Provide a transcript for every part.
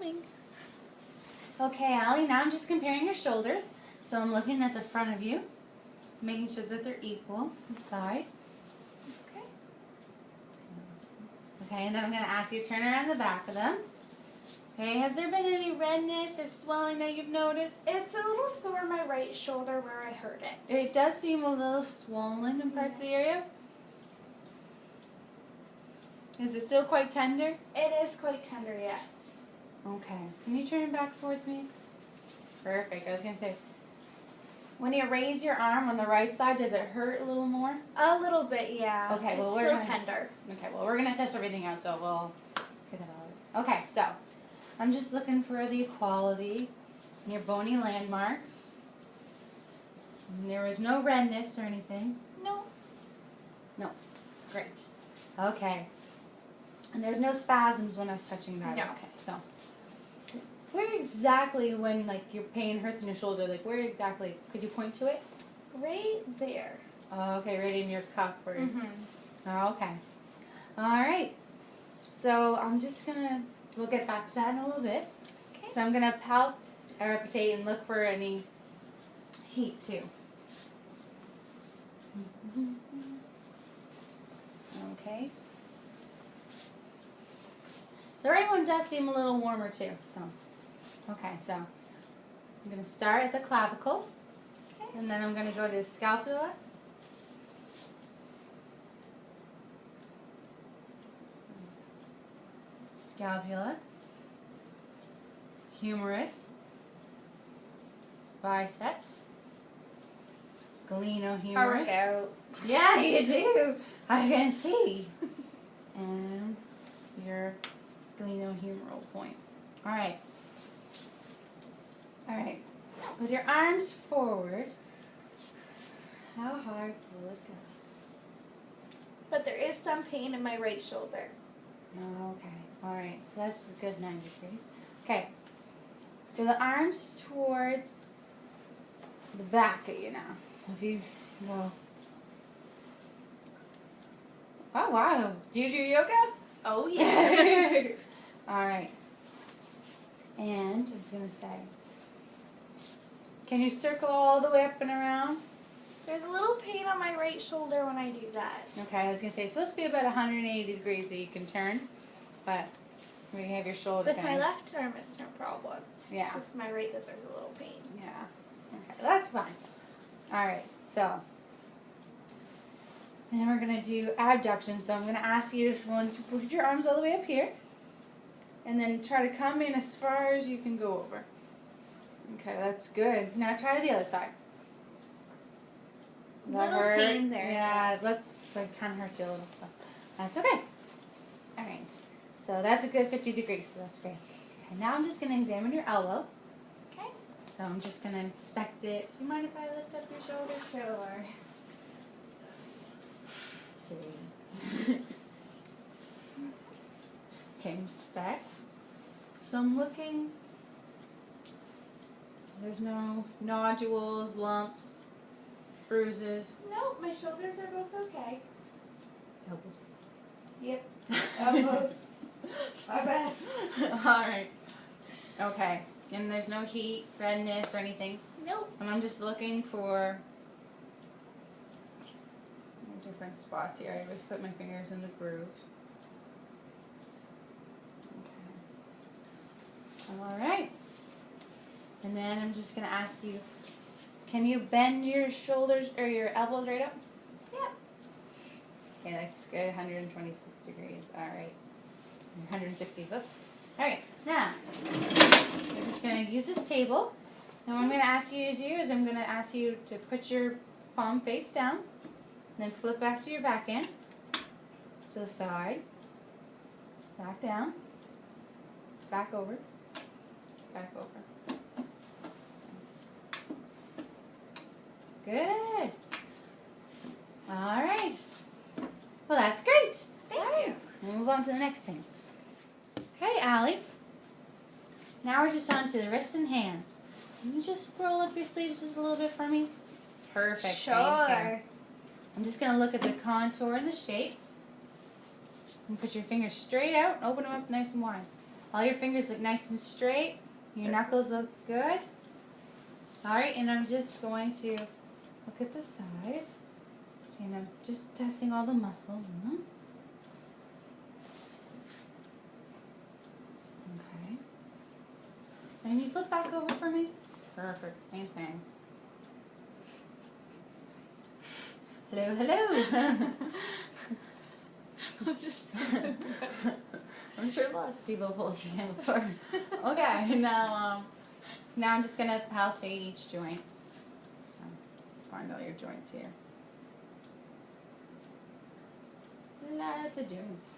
filming. Okay, Allie, now I'm just comparing your shoulders. So I'm looking at the front of you, making sure that they're equal in size. Okay. Okay, and then I'm going to ask you to turn around the back of them. Okay, has there been any redness or swelling that you've noticed? It's a little sore in my right shoulder where I hurt it. It does seem a little swollen in parts of the area. Is it still quite tender? It is quite tender, yes. Okay. Can you turn it back towards me? Perfect. I was going to say, when you raise your arm on the right side, does it hurt a little more? A little bit, yeah. Okay, well, it's we're still gonna, tender. Okay, well, we're going to test everything out, so we'll get it all. Okay, so I'm just looking for the equality in your bony landmarks. And there was no redness or anything. No. No. Great. Okay. And there's no spasms when I was touching that. No. Okay, so where exactly when like your pain hurts in your shoulder, like where exactly, could you point to it? Right there. Oh, okay, right in your cuff or Mm-hmm. Oh, okay. Alright. So I'm just gonna, we'll get back to that in a little bit. Okay. So I'm gonna palpate and look for any heat too. Okay. The right one does seem a little warmer too. So, okay, so I'm going to start at the clavicle, Okay. and then I'm going to go to the scapula, humerus, biceps, glenohumerus. Out. Yeah, you do. I can see. And your glenohumeral point. All right. All right. With your arms forward, how hard will it go? But there is some pain in my right shoulder. Okay. All right. So that's a good 90 degrees. Okay. So the arms towards the back of you now. So if you go. Oh, wow. Do you do yoga? Oh, yeah. All right. And I was going to say, can you circle all the way up and around? There's a little pain on my right shoulder when I do that. Okay, I was going to say, it's supposed to be about 180 degrees so you can turn, but we have your shoulder With my kind of- left arm, it's no problem. Yeah. It's just my right that there's a little pain. Yeah. Okay, that's fine. All right, so then we're going to do abduction. So I'm going to ask you to put your arms all the way up here, and then try to come in as far as you can go over. Okay, that's good. Now try the other side. That Little hurt? pain there. Yeah, it looks like it kind of hurts you a little stuff. That's okay. All right, so that's a good 50 degrees, so that's great. Okay, now I'm just going to examine your elbow. Okay. So I'm just going to inspect it. Do you mind if I lift up your shoulder? Sure. See. Okay, inspect. So I'm looking. There's no nodules, lumps, bruises. No, my shoulders are both okay. Elbows. Yep. Elbows. My bad. Alright. Okay. And there's no heat, redness, or anything. Nope. And I'm just looking for different spots here. I always put my fingers in the grooves. Okay. Alright. And then I'm just going to ask you, can you bend your shoulders or your elbows right up? Yep. Okay, that's good. 126 degrees. Alright. 160. Oops. Alright, now, we're just going to use this table. And what I'm going to ask you to do is I'm going to ask you to put your palm face down. Then flip back to your back hand. To the side. Back down. Back over. Back over. Good. Alright. Well, that's great. Thank you. We'll move on to the next thing. Okay, Allie. Now we're just on to the wrists and hands. Can you just roll up your sleeves just a little bit for me? Perfect. Thank Sure. you. I'm just going to look at the contour and the shape. And put your fingers straight out and open them up nice and wide. All your fingers look nice and straight. Your knuckles look good. Alright, and I'm just going to look at the sides. And I'm just testing all the muscles. Okay. And you flip back over for me? Perfect. Same thing. Hello, hello. I'm just. I'm sure lots of people pulled your hand before. Okay, now I'm just gonna palpate each joint. So find all your joints here. Lots of joints.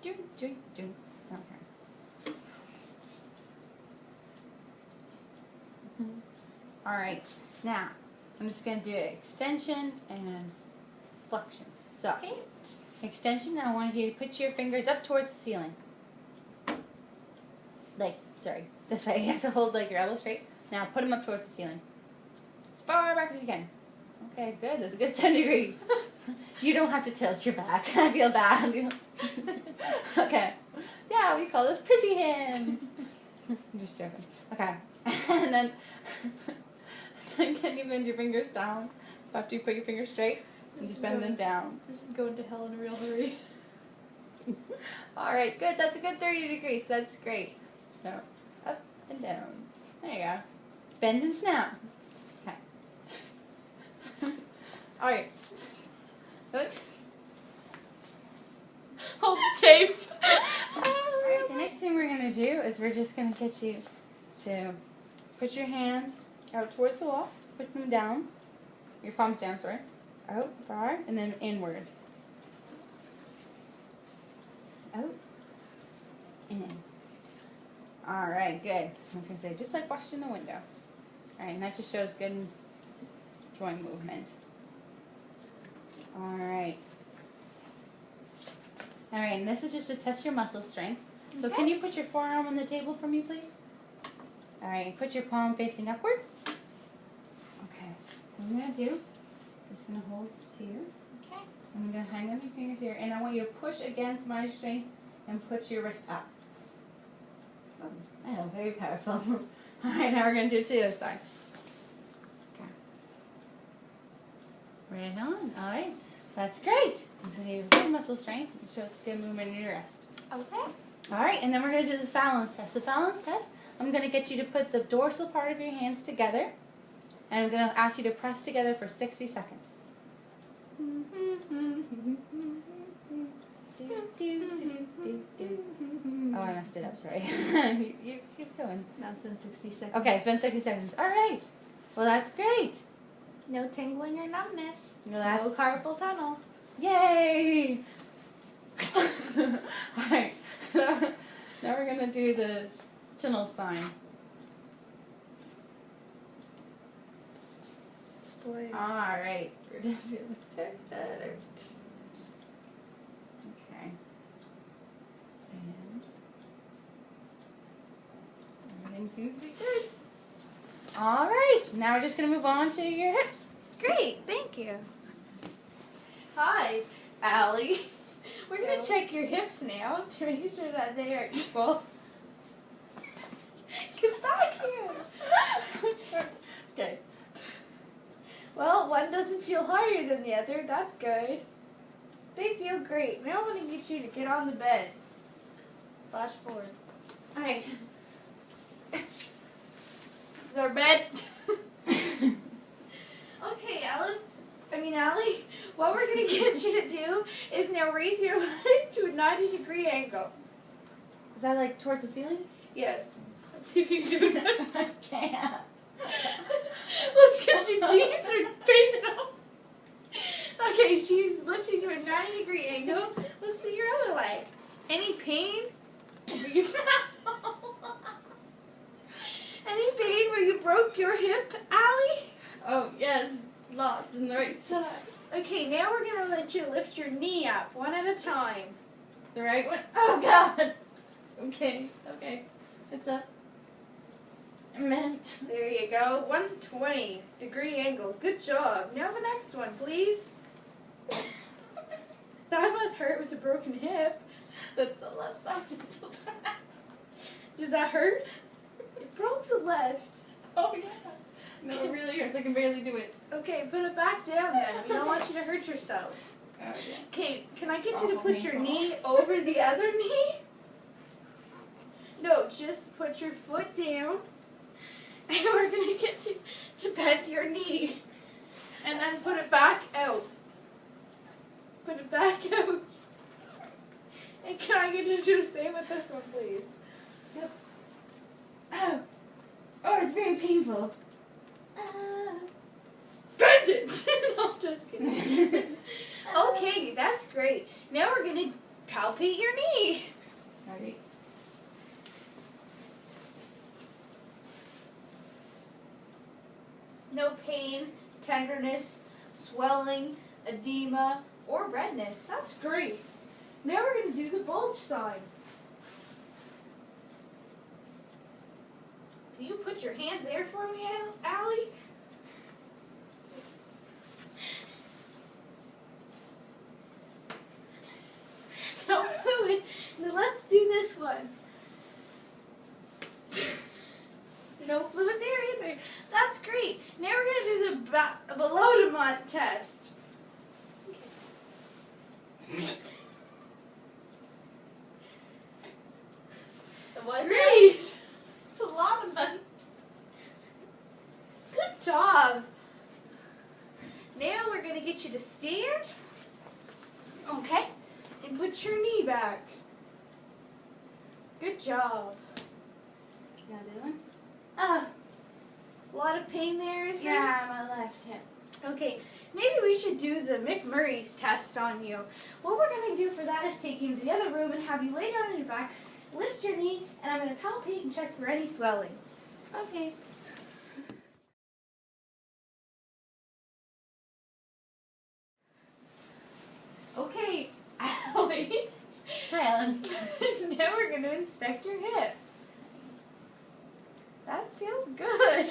Joint. Okay. Alright, now I'm just going to do extension and flexion. So, Okay. extension, now I want you to put your fingers up towards the ceiling. This way. You have to hold like your elbow straight. Now put them up towards the ceiling. As far back as you can. Okay, good. That's a good 7 degrees. You don't have to tilt your back. I feel bad. Okay. Yeah, we call those prissy hands. I'm just joking. Okay. And then can you bend your fingers down? So after you put your fingers straight, you just bend them down. This is going to hell in a real hurry. Alright, good. That's a good 30 degrees. That's great. So, up and down. There you go. Bend and snap. Okay. Alright. Hold the tape. Alright, the next thing we're going to do is we're just going to get you to put your hands out towards the wall. So put them down. Your palms down, sorry. Out, far, and then inward. Out, and in. Alright, good. I was going to say, just like washing the window. Alright, and that just shows good joint movement. Alright. Alright, and this is just to test your muscle strength. So Okay. can you put your forearm on the table for me, please? Alright, put your palm facing upward. Okay. What I'm going to do, just going to hold this here. Okay. I'm going to hang on your fingers here, and I want you to push against my strength and put your wrist up. Oh, I know, very powerful. Alright, now we're going to do it to the other side. Okay. Right on. Alright. That's great. So you have good muscle strength. It shows good movement in your wrist. Okay. Alright, and then we're going to do the balance test. The balance test, I'm going to get you to put the dorsal part of your hands together, and I'm going to ask you to press together for 60 seconds. Oh, I messed it up, sorry. you keep going. Now it's been 60 seconds. Okay, it's been 60 seconds. Alright. Well, that's great. No tingling or numbness. Well, that's... No carpal tunnel. Yay! Alright. Now we're going to do the tunnel sign. Boy. Alright. We're just going to check that out. Okay. And everything seems to be good. Alright. Now we're just going to move on to your hips. Great, thank you. Hi, Allie. We're going to check your hips now to make sure that they are equal. Get back here. Okay. Well, one doesn't feel higher than the other. That's good. They feel great. Now I'm going to get you to get on the bed. / forward. Alright. This is our bed. Okay, Allie, what we're going to get you to do is now raise your leg to a 90-degree angle. Is that like towards the ceiling? Yes. Let's see if you can do that. I can't. Well, it's because your jeans are painted up. Okay, she's lifting to a 90-degree angle. Let's see your other leg. Any pain? Any pain where you broke your hip, Allie? Oh, yes. Lots on the right side. Okay, now we're going to let you lift your knee up one at a time. The right one? Oh, God. Okay. It's up. Meant. There you go. 120-degree angle. Good job. Now the next one, please. That must hurt with a broken hip. That's the left side. This was right. Does that hurt? It broke the left. Oh yeah. No, it really hurts. I can barely do it. Okay, put it back down then. We don't want you to hurt yourself. Yeah. Okay, can I It's get you to awful put your painful. knee over the other knee? No, just put your foot down. And we're going to get you to bend your knee. And then put it back out. Put it back out. And can I get you to do the same with this one, please? Yep. Ow. Oh, it's very painful. Bend it! No, I'm just kidding. Okay, that's great. Now we're going to palpate your knee. Alright. No pain, tenderness, swelling, edema, or redness. That's great. Now we're going to do the bulge sign. Can you put your hand there for me, Allie? No fluid. Now let's do this one. No fluid there either. That's great. Now we're going to do the Belodamont test. The what? Great. Belodamont. Good job. Now we're going to get you to stand. Okay. And put your knee back. Good job. You want the other one? A lot of pain there, is there? Yeah, my left hip. Okay, maybe we should do the McMurray's test on you. What we're going to do for that is take you into the other room and have you lay down on your back, lift your knee, and I'm going to palpate and check for any swelling. Okay. Okay, Allie. Hi, Ellen. Now we're going to inspect your hips. That feels good.